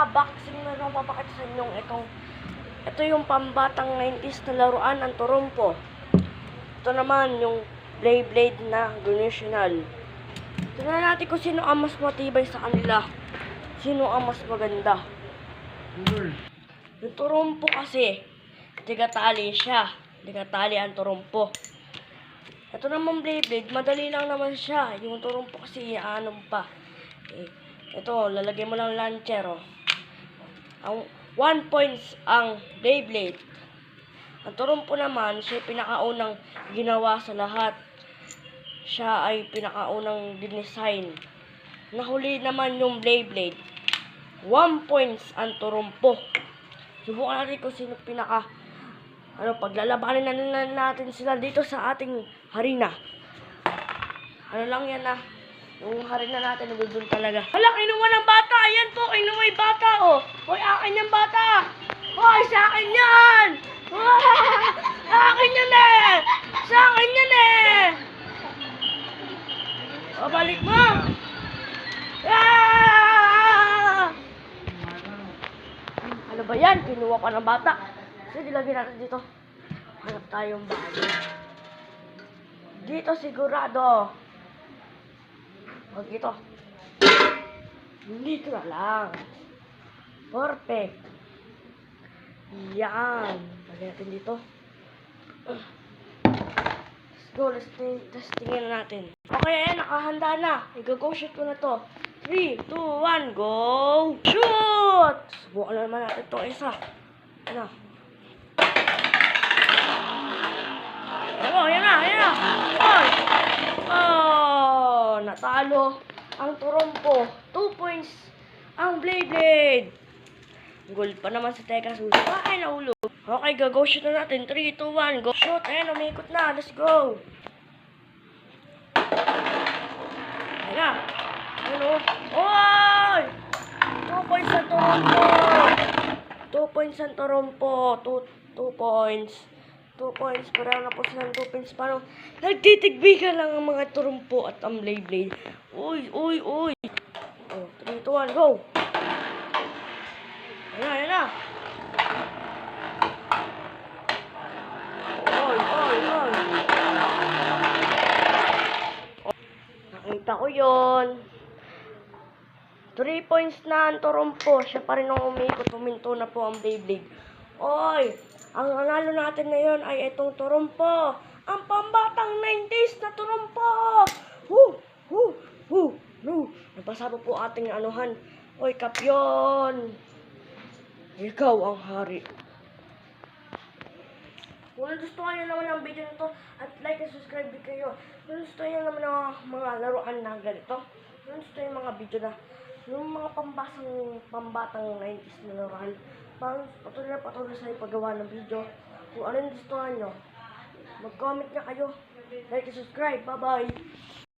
unboxing na lang papakita sa inyo ito yung pambatang 90s na laruan, ang turumpo. Ito naman yung Beyblade na Gunational. Tignan natin kung sino ang mas matibay sa kanila. Sino ang mas maganda. Yung turumpo kasi, tigatali siya. Tigatali ang turumpo. Ito naman Beyblade, madali lang naman siya. Yung turumpo kasi, ano pa. Ito, lalagay mo lang launcher, oh. Ang 1 points ang Beyblade. Ang turumpo naman, siya pinakaunang ginawa sa lahat. Siya ay pinakaunang dinesign. Nahuli naman yung Beyblade. 1 points ang turumpo. Subukan natin kung sino paglalabanin na natin sila dito sa ating harina. Ano lang yan yung harina natin, nandun talaga. Hala, kinuha ng bata. Ayan po, kinuha yung bata, oh. Hoy, akin yung bata. Hoy, sa akin yan. Akin yan eh. Sa akin yan eh. O, balik mo. Ano ba yan? Kinuha pa ng bata. Sige, lagyan natin dito. Hanap tayong bago. Dito sigurado. Huwag ito. Dito na lang. Perfect. Yan. Lagyan natin dito. Let's go. Let's tingnan natin. Okay, ayan. Nakahanda na. I-go shoot ko na to. 3, 2, 1, go! Shoot! Subukan na naman natin itong isa. Ano? Ayan na, ayan na. Oh, natalo ang turumpo. 2 points ang Beyblade. Gold pa naman sa Teka Susi. Ay, nahulog. Okay, go shoot na natin. 3, 2, 1, go. Shoot, ayan, umikot na. Let's go. Ayan na. Ano? Oy! 2 points ang turumpo. 2 points ang turumpo. 2 points. 2 points. Pareho na po silang 2 points. Parang nagtitigbigan lang ang mga turumpo at ang Beyblade. Uy, uy, uy. Oh, 3, 2, 1, go! Ayan na, ayan na. Oy, oy, oy. Oh, nakita ko yun. 3 points na ang turumpo. Siya pa rin ang umikot. Puminto na po ang Beyblade. Oy! Ang nanalo natin ngayon ay itong turumpo. Ang pambatang 90s na turumpo. Napasama po ating anuhan. Oy, kapyon. Ikaw ang hari. Kung gusto nyo naman ang video na to, at like and subscribe kayo. Kung gusto nyo naman ang mga laruan na ganito. Kung gusto nyo yung mga video na yung mga pambatang 90s na laruan. Patuloy sa ipagawa ng video. Kung ano yung gusto nyo, mag-comment na kayo. Like and subscribe. Bye-bye.